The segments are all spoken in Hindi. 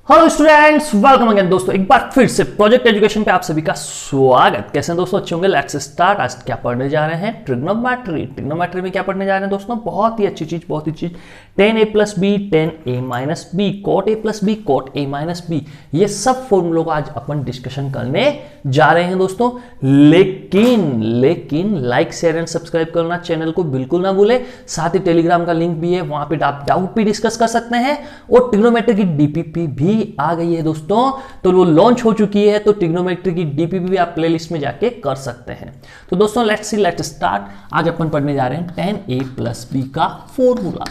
हेलो स्टूडेंट्स, वेलकम अगेन दोस्तों। एक बार फिर से प्रोजेक्ट एजुकेशन पे आप सभी का स्वागत। कैसे हैं दोस्तों? अच्छे होंगे। Let's start. आज क्या पढ़ने जा रहे हैं? ट्रिग्नोमेट्री। ट्रिग्नोमेट्री में क्या पढ़ने जा रहे हैं दोस्तों? बहुत ही अच्छी चीज, बहुत ही चीज। tan a plus b, tan a minus b, cot a plus b, cot a minus b, ये सब फॉर्मूलों का आज अपन डिस्कशन करने जा रहे हैं दोस्तों। लेकिन लाइक शेयर एंड सब्सक्राइब करना चैनल को बिल्कुल ना भूले। साथ ही टेलीग्राम का लिंक भी है, वहां पे आप डाउट भी डिस्कस कर सकते हैं। और ट्रिग्नोमेट्री की डीपीपी भी आ गई है दोस्तों, तो वो लॉन्च हो चुकी है। तो ट्रिग्नोमेट्री की डीपीपी भी आप प्लेलिस्ट में जाके कर सकते हैं। तो दोस्तों लेट्स स्टार्ट। आज अपन पढ़ने जा रहे हैं tan a प्लस बी का फॉर्मूला।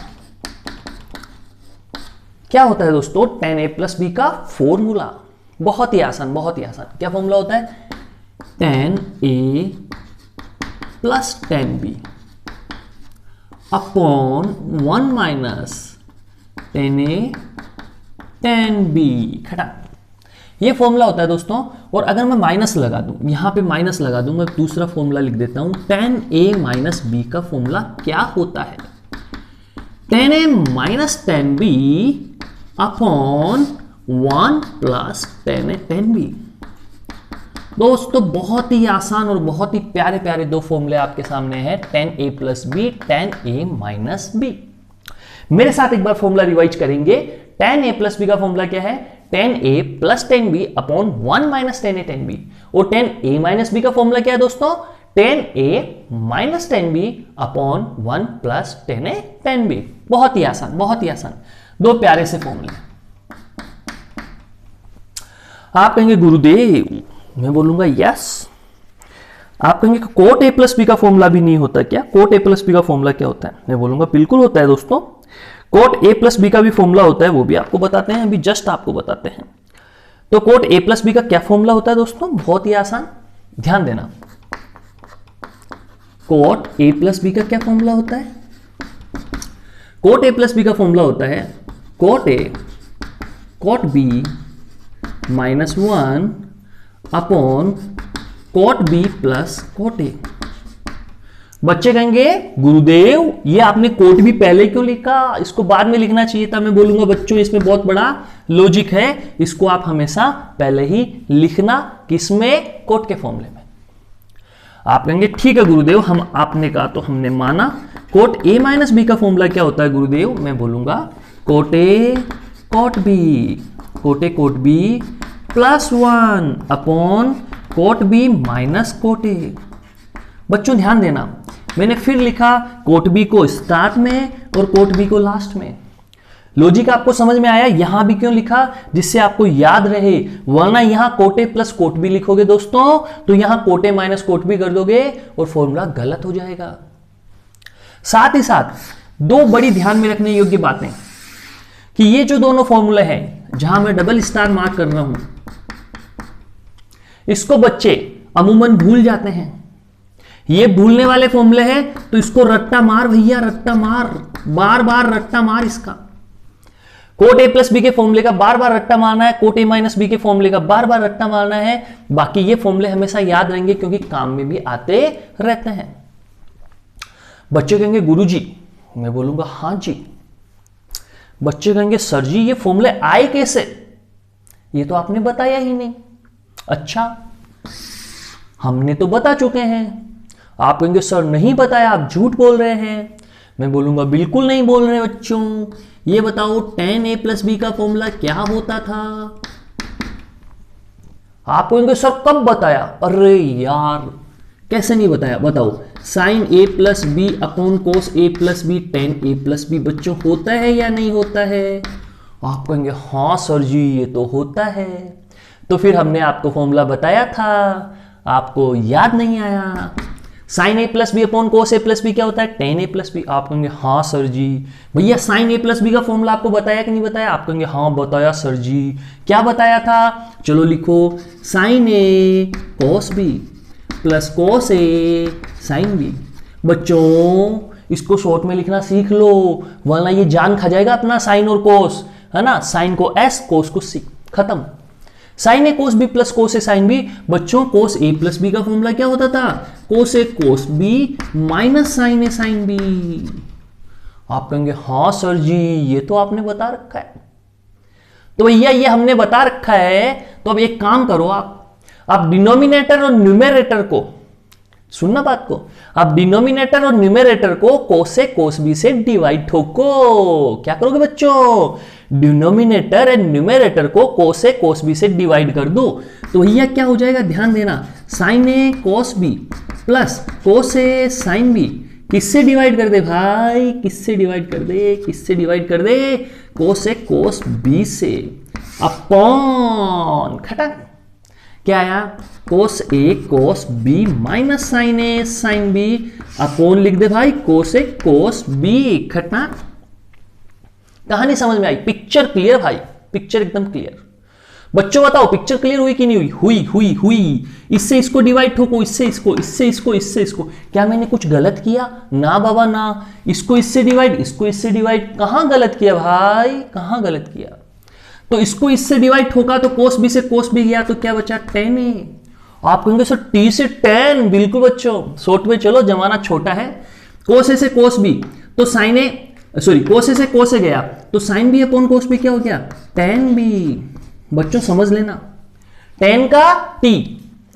क्या होता है दोस्तों tan a प्लस बी का फॉर्मूला? बहुत ही आसान, बहुत ही आसान। क्या फॉर्मूला होता है? tan a plus tan b upon 1 minus tan a tan b। खटा, ये फॉर्मूला होता है दोस्तों। और अगर मैं माइनस लगा दूं, यहां पे माइनस लगा दूं, मैं दूसरा फॉर्मूला लिख देता हूं। tan a माइनस b का फॉर्मूला क्या होता है? tan a minus tan b upon 1 plus tan a tan b। दोस्तों बहुत ही आसान और बहुत ही प्यारे प्यारे दो फॉर्मूले आपके सामने हैं, tan a plus b, tan a minus b। मेरे साथ एक बार फॉर्मूला रिवाइज करेंगे। tan a प्लस b का फॉर्मूला क्या है? tan a plus tan b upon 1 minus tan a tan b। और tan a माइनस b का फॉर्मूला क्या है दोस्तों? tan a minus tan b upon 1 plus tan a tan b। बहुत ही आसान, बहुत ही आसान, दो प्यारे से फॉर्मूले। आप कहेंगे गुरुदेव, मैं बोलूंगा यस। आप कहेंगे cot a प्लस b का फॉर्मूला भी नहीं होता क्या? cot a प्लस b का फॉर्मूला क्या होता है? मैं बोलूंगा बिल्कुल होता है दोस्तों। cot a प्लस b का भी फॉर्मूला होता है, वो भी आपको बताते हैं, अभी जस्ट आपको बताते हैं। तो cot a प्लस b का क्या फॉर्मूला होता है दोस्तों? बहुत ही आसान, ध्यान देना। cot a प्लस b का क्या फॉर्मूला होता है? cot a प्लस b का फॉर्मूला होता है cot a cot b minus 1 upon cot b plus cot a। बच्चे कहेंगे गुरुदेव ये आपने कोट भी पहले क्यों लिखा, इसको बाद में लिखना चाहिए था। मैं बोलूंगा बच्चों इसमें बहुत बड़ा लॉजिक है, इसको आप हमेशा पहले ही लिखना। किसमें? कोट के फॉर्मूले में। आप कहेंगे ठीक है गुरुदेव, हम आपने कहा तो हमने माना। कोट a माइनस बी का फॉर्मूला क्या होता है गुरुदेव? मैं बोलूंगा cot a cot b, cot a cot b plus 1 upon cot b minus cot a। बच्चों ध्यान देना, मैंने फिर लिखा कोट बी को स्टार्ट में और कोट बी को लास्ट में। लॉजिक आपको समझ में आया? यहां भी क्यों लिखा? जिससे आपको याद रहे, वरना यहां cot a plus cot b लिखोगे दोस्तों तो यहां cot a minus cot b कर दोगे और फॉर्मूला गलत हो जाएगा। साथ ही साथ दो बड़ी ध्यान में रखने योग्य बातें कि ये जो दोनों फॉर्मूले हैं, जहां मैं डबल स्टार मार्क कर रहा हूं, इसको बच्चे अमूमन भूल जाते हैं। ये भूलने वाले फॉर्मूले हैं तो इसको रट्टा मार भैया, रट्टा मार, बार बार रट्टा मार इसका। कोट ए प्लस बी के फॉर्मूले का बार बार रट्टा मारना है, कोट ए माइनस बी के फॉर्मूले का बार बार रट्टा मारना है। बाकी ये फॉर्मूले हमेशा याद रहेंगे क्योंकि काम में भी आते रहते हैं। बच्चे कहेंगे गुरुजी, मैं बोलूंगा हां जी। बच्चे कहेंगे सर जी ये फॉर्मूले आए कैसे? ये तो आपने बताया ही नहीं। अच्छा, हमने तो बता चुके हैं। आप कहेंगे सर नहीं बताया, आप झूठ बोल रहे हैं। मैं बोलूंगा बिल्कुल नहीं बोल रहे बच्चों। ये बताओ tan a प्लस बी का फॉर्मूला क्या होता था? आप कहेंगे सर कब बताया? अरे यार कैसे नहीं बताया, बताओ। sin a plus b upon cos a plus b tan a plus b बच्चों होता है या नहीं होता है? आप कहेंगे हाँ सर जी ये तो होता है। तो फिर हमने आपको फॉर्मूला बताया था, आपको याद नहीं आया। Sine a plus b upon cos a plus b क्या होता है? tan a plus b. आप कहेंगे हाँ सर जी। भैया साइन ए प्लस बी का फॉर्मूला आपको बताया कि नहीं बताया? आप कहेंगे हाँ बताया सर जी। क्या बताया था? चलो लिखो, साइन ए कोस बी प्लस कोस ए साइन बी। बच्चों इसको शॉर्ट में लिखना सीख लो, वरना ये जान खा जाएगा अपना साइन और कोस, है ना। साइन को एस, कोस को सी, खत्म। साइन ए कोस बी प्लस कोस ए साइन बी। बच्चों कोस ए प्लस बी का फॉर्मूला क्या होता था? कोस ए कोस बी माइनस साइन ए साइन बी। आप कहेंगे हाँ सर जी ये तो आपने बता रखा है। तो भैया ये हमने बता रखा है, तो अब एक काम करो आप डिनोमिनेटर और न्यूमरेटर को, सुनना बात को, आप डिनोमिनेटर और न्यूमरेटर को कोस ए कोस बी से डिवाइड ठोको। क्या करोगे बच्चों? डिनोमिनेटर एंड न्यूमरेटर को कोस ए कोस बी से डिवाइड कर दो। तो भैया क्या हो जाएगा, ध्यान देना, साइन ए कोस बी प्लस कोस ए साइन बी किससे डिवाइड कर दे भाई, किससे डिवाइड कर दे, किससे डिवाइड कर दे, कोस ए कोस बी से, अपॉन खटा क्या आया, कोस ए कोस बी माइनस साइन ए साइन बी, अपॉन लिख दे भाई कोस ए कोस बी। खटना कहानी समझ में आई? पिक्चर क्लियर भाई, पिक्चर एकदम क्लियर। बच्चों बताओ पिक्चर क्लियर हुई कि नहीं हुई? हुई हुई हुई। इससे इसको डिवाइड ठोको, इससे इसको, इससे इसको, इससे इसको। क्या मैंने कुछ गलत किया? ना बाबा ना। इसको इससे डिवाइड, इसको इससे डिवाइड, कहां गलत किया भाई, कहां गलत किया? तो इसको इससे डिवाइड ठोका तो कोस बी से कोस बी गया, तो क्या बचा, टेन ए। आप कहेंगे सर टी से टेन, बिल्कुल बच्चों, शॉर्ट में चलो, जमाना छोटा है। कोस ए से कोस बी तो sine a, sorry cos a से कोस ए गया तो sine B upon cos b क्या हो गया, टेन बी। बच्चों समझ लेना, टेन का टी,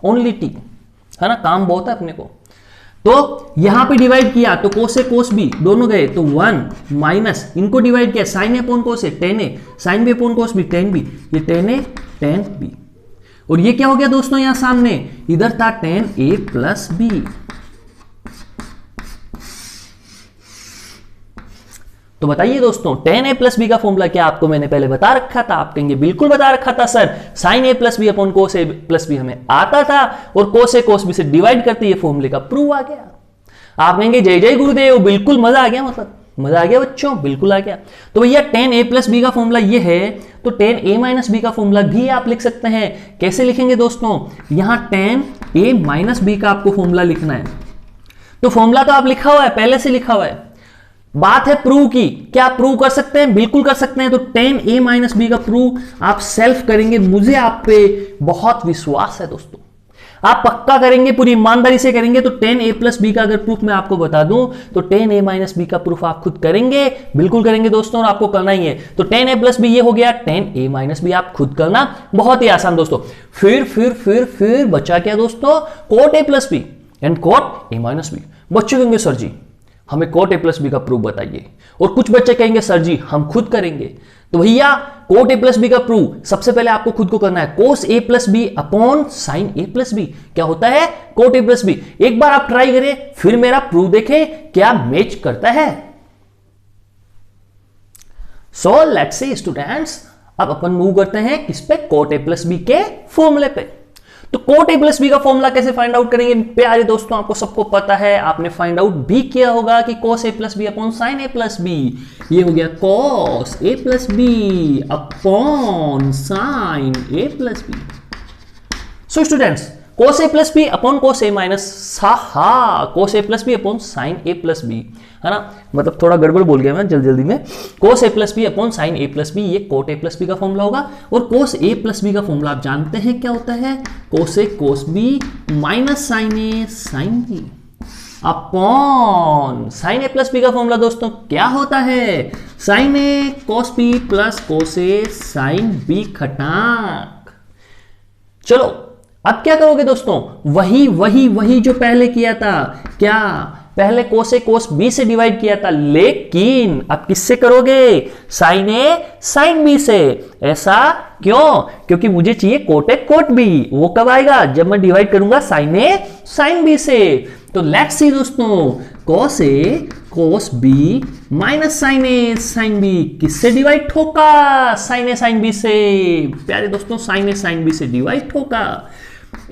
ओनली टी, है ना, काम बहुत है अपने को। तो यहां पे डिवाइड किया तो कोस ए कोस बी दोनों गए तो 1 माइनस, इनको डिवाइड किया sine A upon cos A tan A, sine B upon cos B tan B, ये टेन ए टेन बी। और ये क्या हो गया दोस्तों, यहां सामने इधर था टेन ए प्लस बी। तो बताइए दोस्तों, टेन ए प्लस बी का फॉर्मूला क्या आपको मैंने पहले बता रखा था? आप कहेंगे बिल्कुल बता रखा था sir, sign a plus b upon cos a plus B हमें आता था और कोस ए कोस बी से डिवाइड करते ये फॉर्मूले का प्रूव आ गया। आप कहेंगे जय जय गुरुदेव, बिल्कुल मजा आ गया, मतलब मजा आ गया बच्चों, बिल्कुल आ गया। तो भैया टेन ए प्लस बी का फॉर्मूला ये है, तो टेन ए माइनस बी का फॉर्मूला भी आप लिख सकते हैं। कैसे लिखेंगे दोस्तों, यहां टेन ए माइनस बी का आपको फॉर्मूला लिखना है। तो फॉर्मूला तो आप लिखा हुआ है, पहले से लिखा हुआ है, बात है प्रूव की। क्या प्रूव कर सकते हैं? बिल्कुल कर सकते हैं। तो टेन ए माइनस बी का प्रूव आप सेल्फ करेंगे, मुझे आप पे बहुत विश्वास है दोस्तों, आप पक्का करेंगे, पूरी ईमानदारी से करेंगे। तो टेन ए प्लस बी का अगर प्रूफ मैं आपको बता दूं तो टेन ए माइनस बी का प्रूफ आप खुद करेंगे, बिल्कुल करेंगे दोस्तों, और आपको करना ही है। तो टेन ए प्लस बी ये हो गया, टेन ए माइनस बी आप खुद करना, बहुत ही आसान दोस्तों। फिर बचा क्या दोस्तों, cot a plus b and cot a minus b. बच्चे कहेंगे सर जी हमें कोट ए प्लस बी का प्रूफ बताइए, और कुछ बच्चे कहेंगे सर जी हम खुद करेंगे। तो भैया कोट ए प्लस बी का प्रूफ सबसे पहले आपको खुद को करना है, cos a plus b upon sine a plus b. क्या होता है, कोट ए प्लस बी। एक बार आप ट्राई करें, फिर मेरा प्रूफ देखें क्या मैच करता है। सो लेट्स सी स्टूडेंट्स, अब अपन मूव करते हैं किस पे, कोट ए प्लस बी के फॉर्मूले पे। तो कोट ए प्लस बी का फॉर्मूला कैसे फाइंड आउट करेंगे प्यारे दोस्तों, आपको सबको पता है, आपने फाइंड आउट भी किया होगा कि कोस a plus b upon sine a plus B. ये हो गया कोस a plus b upon sine a plus B. So students, cos a plus b upon cos A minus cos a plus b upon sine a plus B, है ना, मतलब थोड़ा गड़बड़ बोल गया मैं जल्दी में। कोस a plus b upon sine a plus B, ये कोट ए प्लस बी का फॉर्मूला होगा। और कोस ए प्लस बी का फॉर्मूला आप जानते हैं क्या होता है, cos A cos B minus sign A sine B upon sine a plus b का फॉर्मूला दोस्तों क्या होता है, साइन ए कोस बी प्लस कोस ए साइन बी खटाक। चलो अब क्या करोगे दोस्तों, वही जो पहले किया था, क्या पहले कोस ए कोस बी से डिवाइड किया था, लेकिन अब किससे करोगे, साइन ए साइन बी से। ऐसा क्यों, क्योंकि मुझे चाहिए कोट ए कोट बी। वो कब आएगा, जब मैं डिवाइड करूंगा साइन ए साइन बी से। तो लेट्स सी दोस्तों, कोस ए कोस बी माइनस साइन ए साइन बी किससे डिवाइड ठोका, साइन ए साइन बी से। प्यारे दोस्तों, साइन ए साइन बी से डिवाइड ठोका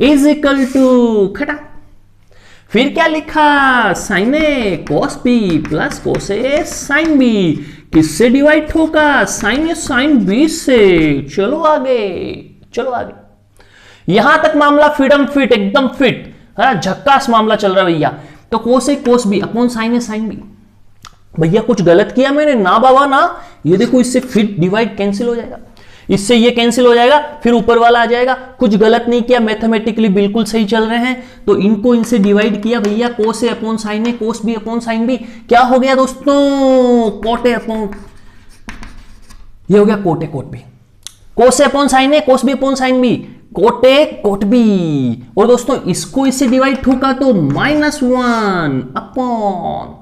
इज इक्वल टू खटा, फिर क्या लिखा, साइन ए कोस बी प्लस कोस ए साइन बी किससे डिवाइड ठोका, साइन ए साइन बी से। चलो आगे, चलो आगे। यहां तक मामला फिटम फिट, एकदम फिट, है, झक्कास मामला चल रहा है भैया। तो कोस ए कोस बी अपॉन साइन ए साइन बी, भैया कुछ गलत किया मैंने, ना बाबा ना। ये देखो इससे फिट डिवाइड कैंसिल हो जाएगा, इससे ये कैंसिल हो जाएगा, फिर ऊपर वाला आ जाएगा। कुछ गलत नहीं किया, मैथमेटिकली बिल्कुल सही चल रहे हैं। तो इनको इनसे डिवाइड किया भैया, कोस ए अपॉन साइन ए cos B upon sine B, क्या हो गया दोस्तों, कोट ए अपॉन, ये हो गया कोट ए कोट बी। कोस ए अपॉन साइन ए, cos B upon sine b, cot ए कोट बी। और दोस्तों इसको इससे डिवाइड ठोका तो -1 अपॉन,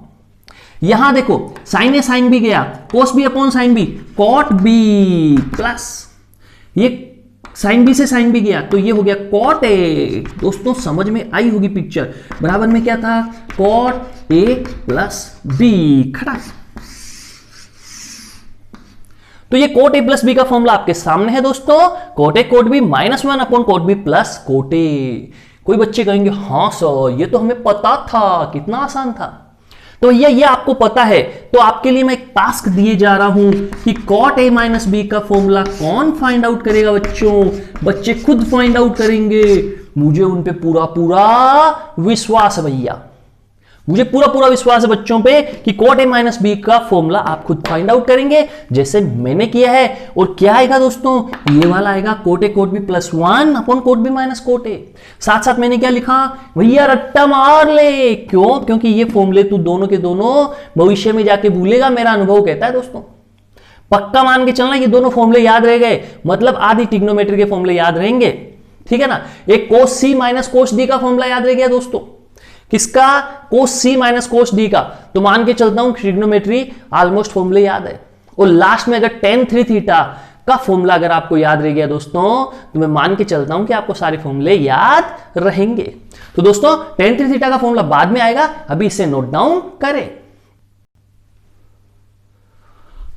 यहां देखो साइन ए साइन बी गया, cos B upon sine b, cot b plus ये साइन बी से साइन बी गया तो ये हो गया कॉट ए। दोस्तों समझ में आई होगी पिक्चर। बराबर में क्या था, कॉट ए प्लस बी, खड़ा। तो ये कोट ए प्लस बी का फॉर्मूला आपके सामने है दोस्तों, cot A cot B -1 upon cot b plus cot a. कोई बच्चे कहेंगे हाँ सर ये तो हमें पता था, कितना आसान था। तो ये आपको पता है, तो आपके लिए मैं एक टास्क दिए जा रहा हूं कि कॉट ए माइनस बी का फॉर्मूला कौन फाइंड आउट करेगा बच्चों, बच्चे खुद फाइंड आउट करेंगे। मुझे उन पे पूरा पूरा विश्वास है भैया, मुझे पूरा पूरा विश्वास है बच्चों पे कि कॉट ए माइनस बी का फॉर्मूला आप खुद फाइंड आउट करेंगे जैसे मैंने किया है। और क्या आएगा दोस्तों, ये वाला आएगा cot A cot B +1 upon cot B minus cot A. साथ साथ मैंने क्या लिखा भैया, रट्टा मार ले। क्यों, क्योंकि ये फॉर्मूले तू दोनों के दोनों भविष्य में जाके भूलेगा, मेरा अनुभव कहता है दोस्तों। पक्का मान के चलना ये दोनों फॉर्मूले याद रह गए, मतलब आधी ट्रिग्नोमेट्री के फॉर्मूले याद रहेंगे, ठीक है ना। एक कोस सी माइनस कोस डी का फॉर्मूला याद रह गया दोस्तों, किसका, कोस सी माइनस कोस डी का। तो मान के चलता हूं ट्रिग्नोमेट्री ऑलमोस्ट फॉर्मूले याद है। और लास्ट में अगर tan 3 थीटा का फॉर्मूला अगर आपको याद रह गया दोस्तों, तो मैं मान के चलता हूं कि आपको सारे फॉर्मूले याद रहेंगे। तो दोस्तों tan 3 थीटा का फॉर्मूला बाद में आएगा, अभी इसे नोट डाउन करें।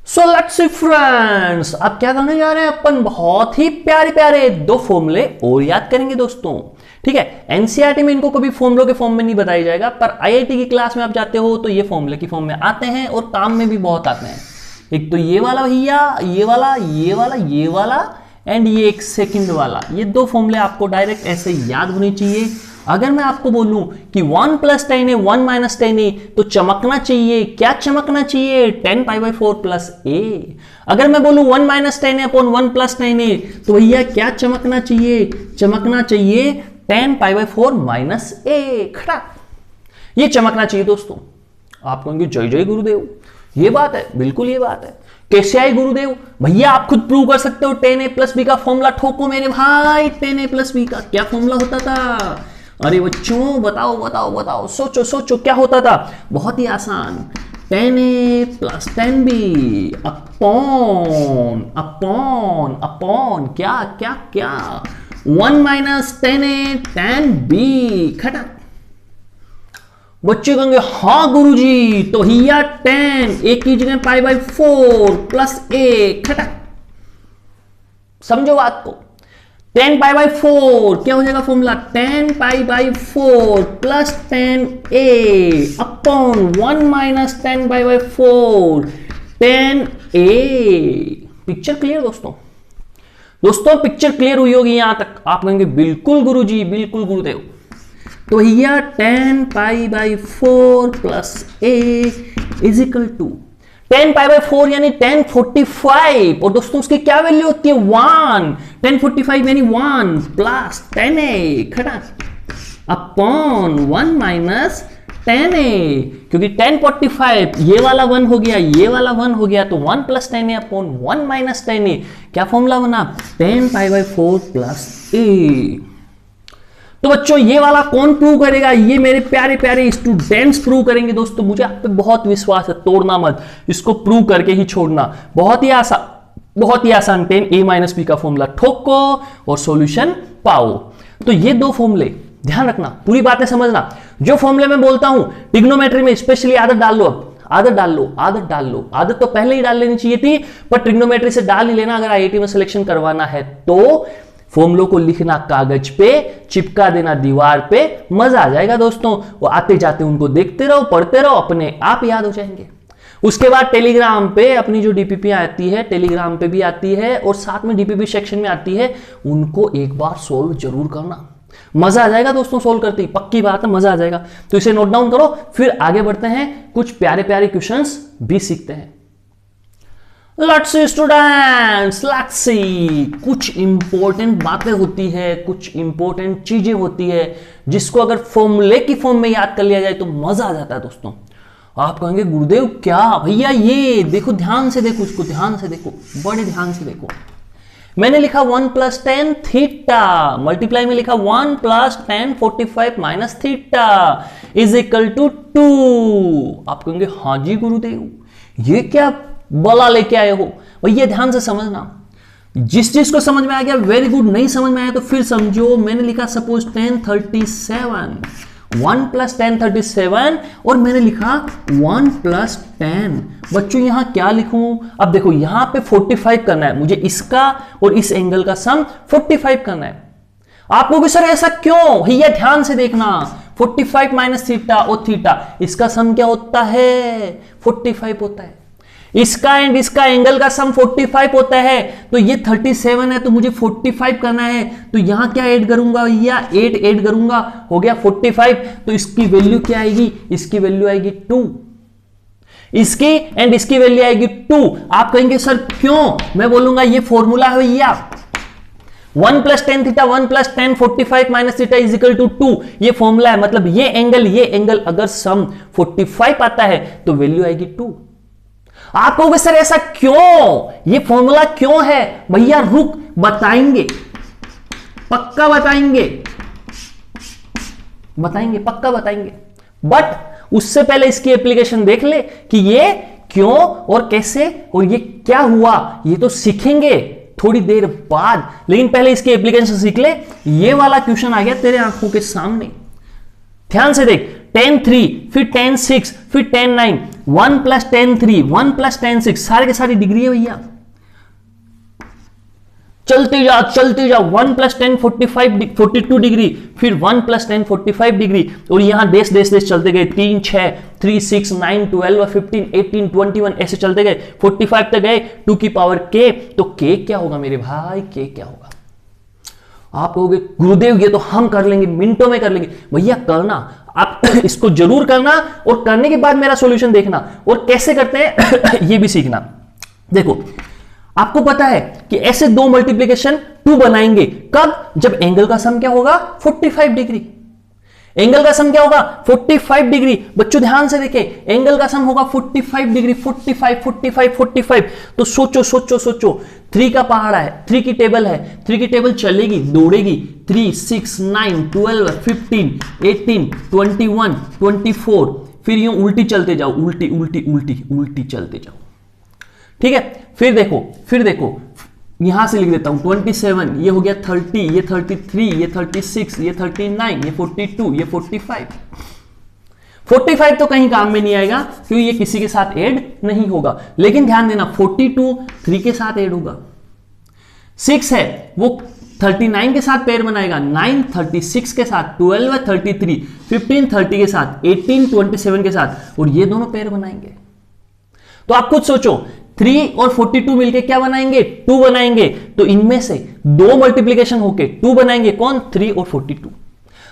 सो लेट्स सी फ्रेंड्स, अब क्या करने जा रहे हैं अपन, बहुत ही प्यारे प्यारे दो फॉर्मूले और याद करेंगे दोस्तों, ठीक है। एनसीईआरटी में इनको कभी फॉर्मूलों के फॉर्म में नहीं बताया जाएगा, पर आईआईटी की क्लास में आप जाते हो तो ये फॉर्मूले की फॉर्म में आते हैं और काम में भी बहुत आते हैं। एक तो ये वाला भैया, ये वाला, ये वाला, ये वाला एंड ये एक सेकंड वाला, ये दो फॉर्मूले आपको डायरेक्ट ऐसे याद होने चाहिए। अगर मैं आपको बोलूं कि 1 + 10a 1 - 10a तो चमकना चाहिए, क्या चमकना चाहिए, 10π/4 + a। अगर मैं बोलूं 1 - 10a अपॉन 1 + 10a तो भैया क्या चमकना चाहिए, चमकना चाहिए 10π/4 - a, खड़ा। ये चमकना चाहिए दोस्तों। आप कहेंगे जय जय गुरुदेव, ये बात है, बिल्कुल ये बात है। कैसे आए गुरुदेव, भैया आप खुद प्रूव कर सकते हो। tan a + b का फॉर्मूला ठोको मेरे भाई। tan a + b का क्या फॉर्मूला होता था, अरे बच्चों बताओ बताओ बताओ, सोचो सोचो क्या होता था। बहुत ही आसान, tan a + tan b upon upon upon क्या क्या क्या 1 - tan a tan b, खटा। बच्चे कहेंगे हाँ गुरुजी, तो हिया tan a की जगह π/4 + a, खटा। समझो बात को, 10π/4 क्या हो जाएगा formula, 10π/4 + tan a upon 1 - 10π/4 tan a। Picture clear दोस्तों, दोस्तों पिक्चर क्लियर हुई होगी यहां तक। आप कहेंगे बिल्कुल गुरुजी, बिल्कुल गुरुदेव। तो भैया 10π/4 + a = 10π/4 यानी 1045। और दोस्तों उसकी क्या वैल्यू होती है, 1। 1045 यानी 1 + tan a, खड़ा, अपॉन 1 - tan a। क्योंकि 1045 ये वाला 1 हो गया, ये वाला 1 हो गया, तो 1 + tan a upon 1 - tan a। क्या फॉर्मूला बना, 10π/4 + a। तो बच्चों ये वाला कौन प्रूव करेगा, ये मेरे प्यारे प्यारे स्टूडेंट्स प्रूव करेंगे दोस्तों। मुझे आप पे बहुत विश्वास है, तोड़ना मत, इसको प्रूव करके ही छोड़ना। बहुत ही आसान, बहुत ही आसान। tan a - b का फॉर्मूला ठोको और सॉल्यूशन पाओ। तो ये दो फॉर्मूले ध्यान रखना, पूरी बातें समझना। जो फॉर्मूले मैं बोलता हूं ट्रिग्नोमेट्री में स्पेशली आदत डाल लो, अब आदत डाल लो, आदत डाल लो। आदत तो पहले ही डाल लेनी चाहिए थी, पर ट्रिग्नोमेट्री से डाल ही लेना अगर आईआईटी में सिलेक्शन करवाना है तो। फॉर्मूलों को लिखना कागज पे, चिपका देना दीवार पे, मजा आ जाएगा दोस्तों। वो आते जाते उनको देखते रहो, पढ़ते रहो, अपने आप याद हो जाएंगे। उसके बाद टेलीग्राम पे अपनी जो डीपीपी आती है, टेलीग्राम पे भी आती है और साथ में डीपीपी सेक्शन में आती है, उनको एक बार सोल्व जरूर करना। मजा आ जाएगा दोस्तों सोल्व करते ही, पक्की बात है, मजा आ जाएगा। तो इसे नोट डाउन करो, फिर आगे बढ़ते हैं, कुछ प्यारे प्यारे क्वेश्चंस भी सीखते हैं। Let's see students, let's see. कुछ इंपॉर्टेंट बातें होती है, कुछ इंपॉर्टेंट चीजें होती है जिसको अगर फॉर्मूले की फॉर्म में याद कर लिया जाए तो मजा आ जाता है दोस्तों। आप कहेंगे गुरुदेव क्या, भैया ये देखो, ध्यान से देखो, उसको ध्यान से देखो, बड़े ध्यान से देखो। मैंने लिखा 1 प्लस टेन थीटा, मल्टीप्लाई में लिखा 1 plus tan 45 minus theta is equal to 2। आप कहेंगे हाँ जी गुरुदेव, ये क्या बला लेके आए हो? भैया ध्यान से समझना, जिस चीज को समझ में आ गया वेरी गुड, नहीं समझ में आया तो फिर समझो। मैंने लिखा सपोज 1037, 1 प्लस 1037 और मैंने लिखा 1 प्लस 10। बच्चों यहां क्या लिखूं? अब देखो यहां पे 45 करना है मुझे, इसका और इस एंगल का सम 45 करना है। आप लोग सर ऐसा क्यों? भैया ध्यान से देखना, 45 माइनस थीटा और थीटा, इसका सम क्या होता है? 45 होता है। इसका एंड इसका एंगल का सम 45 होता है, तो ये 37 है तो मुझे 45 करना है, तो यहां क्या ऐड करूंगा भैया? 8 ऐड करूंगा, हो गया 45। तो इसकी वैल्यू क्या आएगी? इसकी वैल्यू आएगी 2, इसकी एंड इसकी वैल्यू आएगी 2। आप कहेंगे सर क्यों? मैं बोलूंगा ये फॉर्मूला है भैया, 1 plus tan theta 1 plus tan 45 minus theta is equal to 2। ये फॉर्मूला है, मतलब ये एंगल अगर सम 45 आता है तो वैल्यू आएगी 2। आप कहोगे सर ऐसा क्यों? ये फॉर्मूला क्यों है? भैया रुक, बताएंगे, पक्का बताएंगे, पक्का बताएंगे। बट उससे पहले इसकी एप्लीकेशन देख ले कि ये क्यों और कैसे और ये क्या हुआ, ये तो सीखेंगे थोड़ी देर बाद। लेकिन पहले इसकी एप्लीकेशन सीख ले। ये वाला क्वेश्चन आ गया तेरे आंखों के सामने, ध्यान से देख। 10 3, फिर 10 6, फिर 10 9, 1 प्लस 10 3, 1 प्लस 10 6, सारे के सारी डिग्री है भैया। चलते जा 1 प्लस 10 42 डिग्री, फिर 1 प्लस 10 45 डिग्री, और यहां देश चलते गए, 3 6 3 6 9 12 15 18 21 ऐसे चलते गए, 45 तक गए, 2 की पावर k। तो k क्या होगा मेरे भाई? k क्या होगा? आप कहोगे गुरुदेव ये तो हम कर लेंगे, मिनटों में कर लेंगे। भैया करना, आप इसको जरूर करना और करने के बाद मेरा सॉल्यूशन देखना, और कैसे करते हैं ये भी सीखना। देखो आपको पता है कि ऐसे दो मल्टीप्लिकेशन 2 बनाएंगे कब? जब एंगल का सम क्या होगा? 45 डिग्री। एंगल का सम क्या होगा? 45 डिग्री। बच्चों ध्यान से देखें, एंगल का सम होगा 45 डिग्री, 45। तो सोचो 3 का पहाड़ा है, 3 की टेबल है, 3 की टेबल चलेगी, दौड़ेगी, 3 6 9 12 15 18 21 24, फिर यूं उल्टी चलते जाओ, उल्टी चलते जाओ। ठीक है, फिर देखो यहां से लिख देता हूं 27, ये हो गया 30, ये 33, ये 36, ये 39, ये 42, ये 45। 45 तो कहीं काम में नहीं आएगा क्योंकि ये किसी के साथ ऐड नहीं होगा। लेकिन ध्यान देना 42 3 के साथ ऐड होगा, 6 है वो 39 के साथ पेयर बनाएगा, 9 36 के साथ, 12 33, 15 30 के साथ, 18 27 के साथ, और ये दोनों पेयर बनाएंगे। तो आप खुद सोचो 3 और 42 मिलके क्या बनाएंगे? 2 बनाएंगे। तो इनमें से 2 मल्टीप्लिकेशन होके 2 बनाएंगे, कौन? 3 और 42।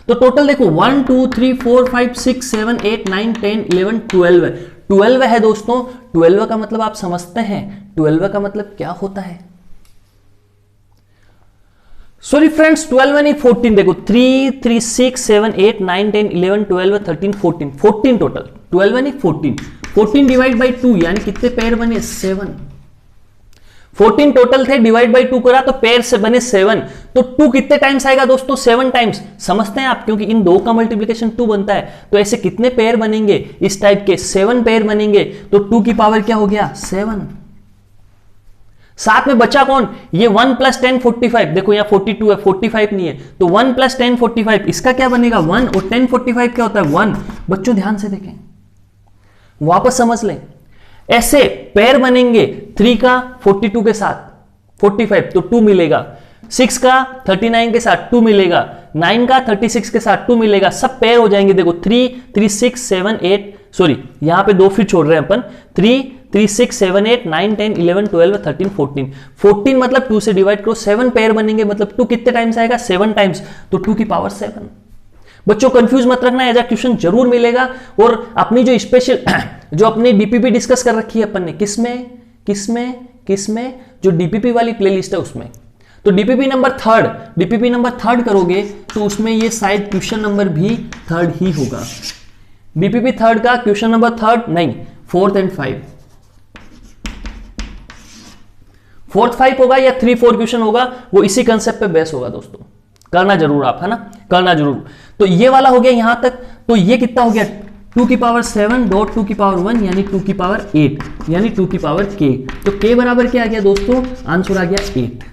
तो टोटल देखो 1 2 3 4 5 6 7 8 9 10 11 12 है दोस्तों। 12 का मतलब आप समझते हैं, 12 का मतलब क्या होता है? सॉरी फ्रेंड्स, 12 नहीं 14। देखो 3 3 6 7 8 9 10 11 12 13 14 टोटल, 12 नहीं 14। 14 डिवाइड बाई 2 यानी कितने पेयर बने? 7। 14 टोटल थे, डिवाइड बाई 2 करा तो पेयर से बने 7। तो 2 कितने टाइम्स आएगा दोस्तों? 7 टाइम्स। समझते हैं आप, क्योंकि इन दो का मल्टीप्लिकेशन 2 बनता है, तो ऐसे कितने पेयर बनेंगे इस टाइप के? 7 पेयर बनेंगे। तो 2 की पावर क्या हो गया? 7। साथ में बचा कौन? ये 1 प्लस 10 45। देखो यहाँ 42 है, 45 नहीं है, तो 1 प्लस 10 45, इसका क्या बनेगा? 1, और 10 45 क्या होता है? 1। बच्चों ध्यान से देखें, वापस समझ लें, ऐसे पेयर बनेंगे 3 का 42 के साथ 45 तो 2 मिलेगा, 6 का 39 के साथ 2 मिलेगा, 9 का 36 के साथ 2 मिलेगा, सब पेयर हो जाएंगे। देखो 3 3 6 7 8, सॉरी यहां पे 2 फिर छोड़ रहे हैं अपन, 3 3 6 7 8 9 10 11 12 13 14। 14 मतलब 2 से डिवाइड करो, 7 पेयर बनेंगे, मतलब 2 कितने टाइम्स आएगा? 7 टाइम्स, तो 2 की पावर 7। बच्चों कंफ्यूज मत रखना, ऐसा क्वेश्चन जरूर मिलेगा। और अपनी जो स्पेशल जो अपनी डीपीपी डिस्कस कर रखी है अपन ने, किसमें जो डीपीपी वाली प्लेलिस्ट है उसमें, तो डीपीपी नंबर थर्ड करोगे तो उसमें ये शायद क्वेश्चन नंबर भी 3rd ही होगा। डीपीपी 3rd का क्वेश्चन नंबर 3rd नहीं, 4th and 5, 4th 5 होगा या 3 4 क्वेश्चन होगा, वो इसी कंसेप्ट पे बेस होगा दोस्तों। करना जरूर आप, है ना, करना जरूर। तो ये वाला हो गया यहां तक। तो ये कितना हो गया 2 की पावर 7 डॉट 2 की पावर 1 यानी 2 की पावर 8 यानी 2 की पावर k। तो k बराबर क्या आ गया दोस्तों, आंसर आ गया 8।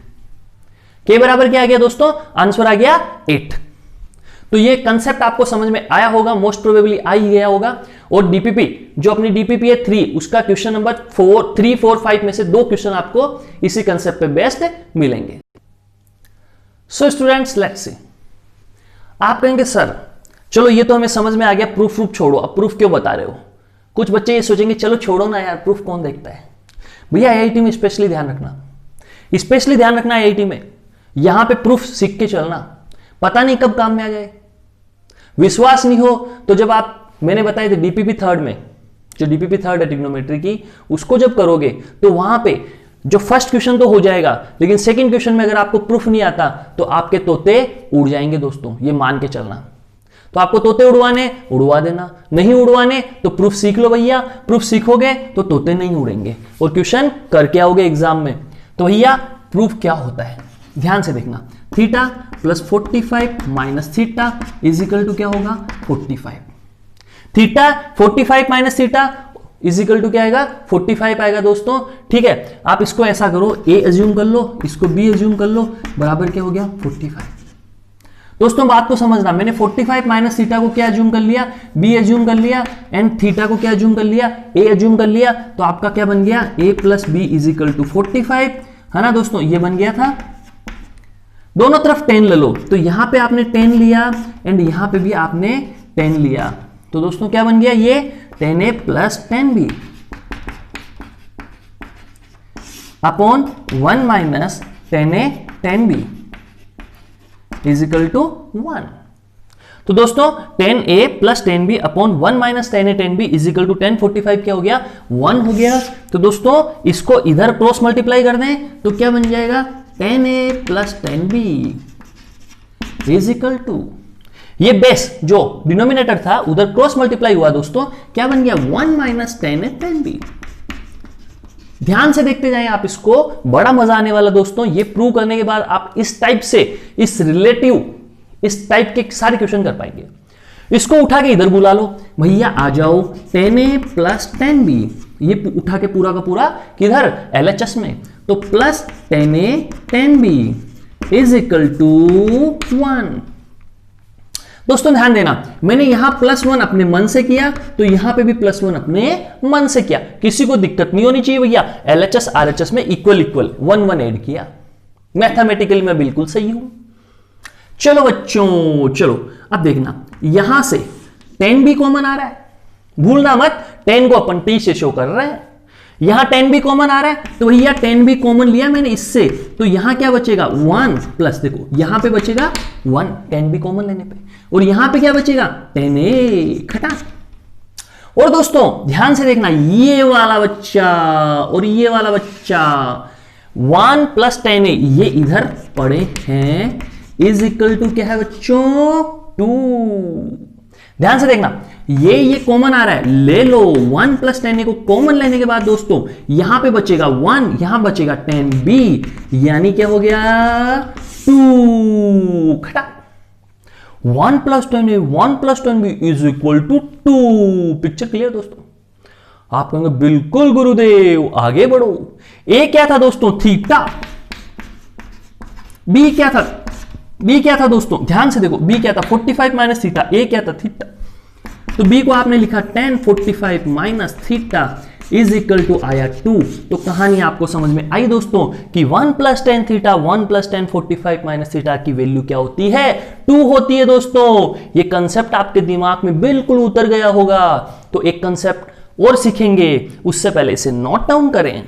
k बराबर क्या आ गया दोस्तों, आंसर आ गया 8। तो ये कंसेप्ट आपको समझ में आया होगा, मोस्ट प्रोबेबली आ ही गया होगा। और डीपीपी जो अपनी डीपीपी है 3, उसका क्वेश्चन नंबर 3 4 5 में से 2 क्वेश्चन आपको इसी कंसेप्ट पे बेस्ड मिलेंगे। So students let's see. आप कहेंगे सर चलो ये तो हमें समझ में आ गया, प्रूफ छोड़ो, अब प्रूफ क्यों बता रहे हो। कुछ बच्चे ये सोचेंगे चलो छोड़ो ना यार, प्रूफ कौन देखता है। भैया आईआईटी में स्पेशली ध्यान रखना आईआईटी में, यहां पे प्रूफ सीख के चलना, पता नहीं कब काम में आ जाए। विश्वास नहीं हो तो जब आप, मैंने बताया था डीपीपी 3 में, जो डीपीपी 3 है ट्रिग्नोमेट्री की, उसको जब करोगे तो वहां पे जो फर्स्ट क्वेश्चन तो हो जाएगा, लेकिन सेकंड क्वेश्चन में अगर आपको प्रूफ नहीं आता तो आपके तोते उड़ जाएंगे दोस्तों, ये मान के चलना। तो आपको तोते उड़वाने उड़वा देना, नहीं उड़वाने तो प्रूफ सीख लो भैया। प्रूफ सीखोगे तो तोते नहीं उड़ेंगे और क्वेश्चन करके आओगे एग्जाम में। तो भैया प्रूफ क्या होता है, ध्यान से देखना। Theta plus 45 minus theta is equal to क्या होगा 45। Theta 45 minus theta is equal to क्या आएगा 45 आएगा दोस्तों। ठीक है, आप इसको ऐसा करो, ए एज्यूम कर लो, इसको बी एज्यूम कर लो, बराबर क्या हो गया 45। दोस्तों बात को समझना, मैंने 45 माइनस थीटा को क्या एज्यूम कर लिया, बी एज्यूम कर लिया, एंड थीटा को क्या एज्यूम कर लिया, ए एज्यूम कर लिया। तो आपका क्या बन गया A plus B is equal to 45, है ना दोस्तों, ये बन गया था। दोनों तरफ 10 ले लो, तो यहां पे आपने 10 लिया एंड यहां पे भी आपने 10 लिया। तो दोस्तों क्या बन गया ये 10a plus 10b upon 1 minus 10a 10b is equal to 1। तो दोस्तों 10a plus 10b upon 1 minus 10a 10b is equal to 1045 क्या हो गया 1 हो गया। तो दोस्तों इसको इधर क्रॉस मल्टीप्लाई कर दें तो क्या बन जाएगा 10a plus 10b is equal to, ये बेस जो डिनोमिनेटर था उधर क्रॉस मल्टीप्लाई हुआ दोस्तों, क्या बन गया 1 माइनस 10a 10b। ध्यान से देखते जाएं आप इसको, बड़ा मजा आने वाला दोस्तों। ये प्रूव करने के बाद आप इस टाइप से, इस रिलेटिव, इस टाइप के सारे क्वेश्चन कर पाएंगे। इसको उठा के इधर बुला लो, भैया आ जाओ 10a प्लस 10b, ये उठा के पूरा का पूरा किधर LHS में, तो plus 10a 10b is equal to 1। दोस्तों ध्यान देना, मैंने यहां +1 अपने मन से किया तो यहां पे भी +1 अपने मन से किया, किसी को दिक्कत नहीं होनी चाहिए भैया। LHS RHS में इक्वल 1 ऐड किया, मैथमेटिकली मैं बिल्कुल सही हूं। चलो बच्चों चलो अब देखना, यहां से 10b कॉमन आ रहा है, भूलना मत 10 को अपन t से शो कर रहे हैं। यहां 10b कॉमन आ रहा है तो भैया 10b कॉमन लिया मैंने इससे, तो यहां क्या बचेगा 1 प्लस, देखो यहां पे बचेगा 1 10b कॉमन लेने पे, और यहां पे क्या बचेगा 10a खटा। और दोस्तों ध्यान से देखना, ये वाला बच्चा और ये वाला बच्चा 1 प्लस 10a ये इधर पड़े हैं इज इक्वल टू क्या है बच्चों 2। ध्यान से देखना, ये कॉमन आ रहा है, ले लो 1 प्लस 10a को कॉमन लेने के बाद दोस्तों यहां पे बचेगा 1, यहां बचेगा 10b, यानी क्या हो गया 2 खटा। 1 plus 10a 1 plus 10b is equal to 2। Picture clear दोस्तों? आप कहेंगे बिल्कुल गुरुदेव, आगे बढ़ो। ए क्या था दोस्तों थीटा, बी क्या था दोस्तों, ध्यान से देखो, बी क्या था 45 माइनस थीटा, ए क्या था थीटा। तो बी को आपने लिखा 10 45 minus theta is equal to आया 2। तो कहानी आपको समझ में आई दोस्तों कि 1 plus 10 theta 1 plus 10 45 minus theta की वैल्यू क्या होती है 2 होती है दोस्तों। ये कंसेप्ट आपके दिमाग में बिल्कुल उतर गया होगा। तो एक कंसेप्ट और सीखेंगे, उससे पहले इसे नोट डाउन करें।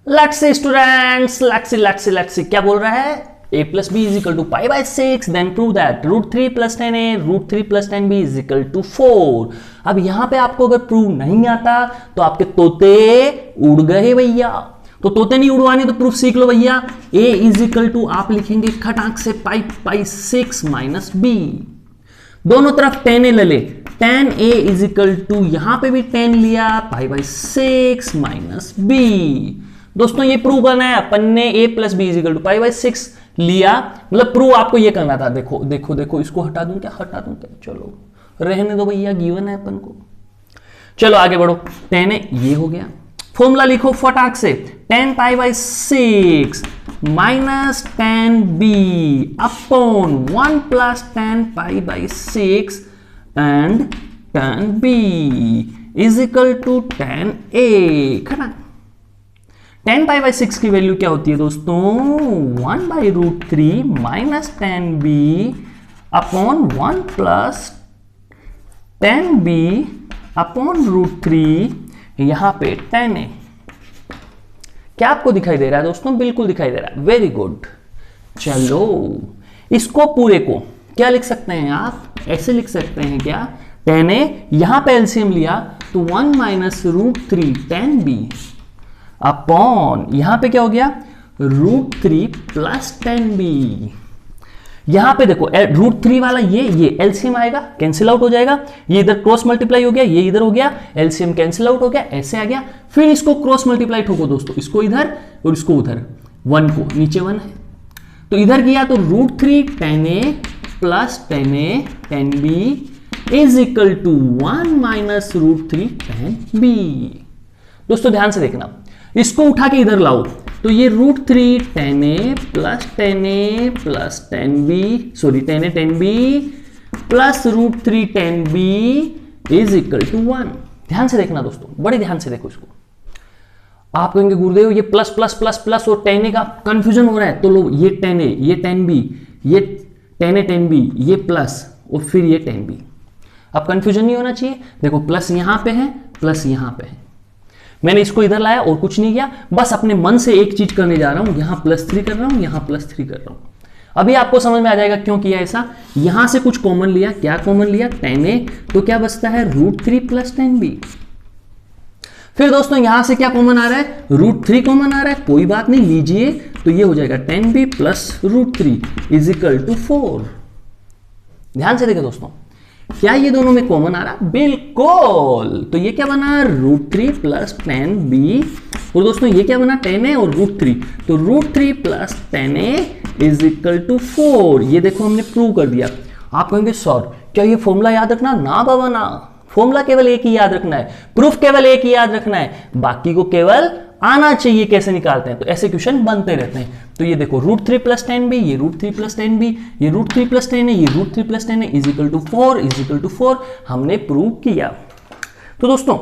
Let's see students, let's see क्या बोल रहा है, a plus b is equal to pi by 6, then prove that √3 plus 10a √3 plus 10b is equal to 4। अब यहां पे आपको अगर प्रूव नहीं आता तो आपके तोते उड़ गए भैया। तो तोते नहीं उड़वाने तो प्रूफ सीख लो भैया। a इज इक्वल टू आप लिखेंगे खटाक से पाई 6 माइनस b, दोनों तरफ 10a ले ले, tan a is equal to, यहां पे भी tan लिया, पाई बाई 6 माइनस बी। दोस्तों ये प्रूव करना है, अपन ने a plus B is equal to pi by 6 लिया, मतलब प्रूव आपको ये करना था। देखो देखो देखो, इसको हटा दूं क्या, हटा दूं क्या, चलो रहने दो भैया, गिवन है अपन को। चलो आगे बढ़ो, tan a ये हो गया, फॉर्मूला लिखो फटाक से, tan pi by 6 minus tan b upon 1 plus tan pi by 6 and tan b is equal to tan a। खत्म। tan पाई बाई 6 की वैल्यू क्या होती है दोस्तों, 1 by root 3 minus tan b upon 1 plus tan b upon root 3, यहां पे tan a। क्या आपको दिखाई दे रहा है दोस्तों, बिल्कुल दिखाई दे रहा है, वेरी गुड। चलो इसको पूरे को क्या लिख सकते हैं आप, ऐसे लिख सकते हैं क्या, tan a, यहां पे एलसीएम लिया तो 1 minus root 3 tan b upon, यहां पे क्या हो गया, रूट 3 प्लस tan b। यहां पे देखो रूट 3 वाला ये एलसीएम आएगा, कैंसिल आउट हो जाएगा, ये इधर क्रॉस मल्टीप्लाई हो गया, ये इधर हो गया, एलसीएम कैंसिल आउट हो गया, ऐसे आ गया। फिर इसको क्रॉस मल्टीप्लाई ठोको दोस्तों, इसको इधर और इसको उधर, 1 को नीचे 1 है तो इधर किया तो root 3 tan a plus tan a tan b is equal to 1 minus root 3 tan b। दोस्तों ध्यान से देखना, इसको उठा के इधर लाओ तो ये root 3 tan a plus tan a plus tan b, sorry tan a tan b plus root 3 tan b is equal to 1। ध्यान से देखना दोस्तों, बड़े ध्यान से देखो इसको। आप कहेंगे गुरुदेव ये प्लस प्लस प्लस प्लस और tan a का कंफ्यूजन हो रहा है, तो लो ये tan a, ये tan b, ये tan a tan b, ये प्लस और फिर ये tan b। अब कंफ्यूजन नहीं होना चाहिए। देखो प्लस यहां पे है, प्लस यहां पे है, मैंने इसको इधर लाया और कुछ नहीं किया, बस अपने मन से एक चीज करने जा रहा हूं, यहां +3 कर रहा हूं, यहां +3 कर रहा हूं। अभी आपको समझ में आ जाएगा क्यों किया ऐसा। यहां से कुछ कॉमन लिया, क्या कॉमन लिया, tan a, तो क्या बचता है रूट 3 प्लस tan b। फिर दोस्तों यहां से क्या कॉमन आ रहा है, रूट 3 कॉमन आ रहा है, कोई बात नहीं, लीजिए तो ये हो जाएगा tan b plus root 3 is equal to 4। ध्यान से देखो दोस्तों, क्या ये दोनों में कॉमन आ रहा, बिल्कुल। तो ये क्या बना, रूट 3 प्लस tan b, और दोस्तों ये क्या बना, tan a और रूट 3, तो root 3 plus tan a is equal to 4। ये देखो हमने प्रूव कर दिया। आप कहेंगे सर क्या ये फॉर्मूला याद रखना, ना बाबा ना, फॉर्मूला केवल एक ही याद रखना है, प्रूफ केवल एक ही याद रखना है, बाकी को केवल आना चाहिए कैसे निकालते हैं। तो ऐसे क्वेश्चन बनते रहते हैं। तो ये देखो रूट 3 प्लस tan b, ये रूट 3 प्लस tan b, ये रूट 3 प्लस tan a, ये root 3 plus tan a is equal to 4 is equal to 4 हमने प्रूव किया। तो दोस्तों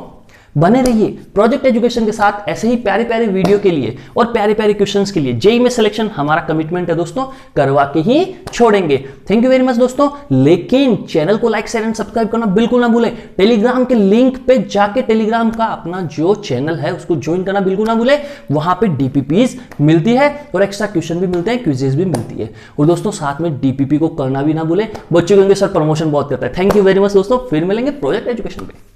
बने रहिए प्रोजेक्ट एजुकेशन के साथ, ऐसे ही प्यारे प्यारे वीडियो के लिए और प्यारे प्यारे क्वेश्चंस के लिए। जेईई में सिलेक्शन हमारा कमिटमेंट है दोस्तों, करवा के ही छोड़ेंगे। थैंक यू वेरी मच दोस्तों। लेकिन चैनल को लाइक शेयर एंड सब्सक्राइब करना बिल्कुल ना भूलें। टेलीग्राम के लिंक पे जाके टेलीग्राम का अपना जो चैनल है उसको ज्वाइन करना बिल्कुल ना भूलें। वहां पे डीपीपीज मिलती है और एक्स्ट्रा क्वेश्चन भी मिलते हैं, क्विजेस भी मिलती है। और दोस्तों साथ में डीपीपी को करना भी ना भूलें। बच्चों कहेंगे सर प्रमोशन बहुत करता है। थैंक यू वेरी मच दोस्तों, फिर मिलेंगे प्रोजेक्ट एजुकेशन पे।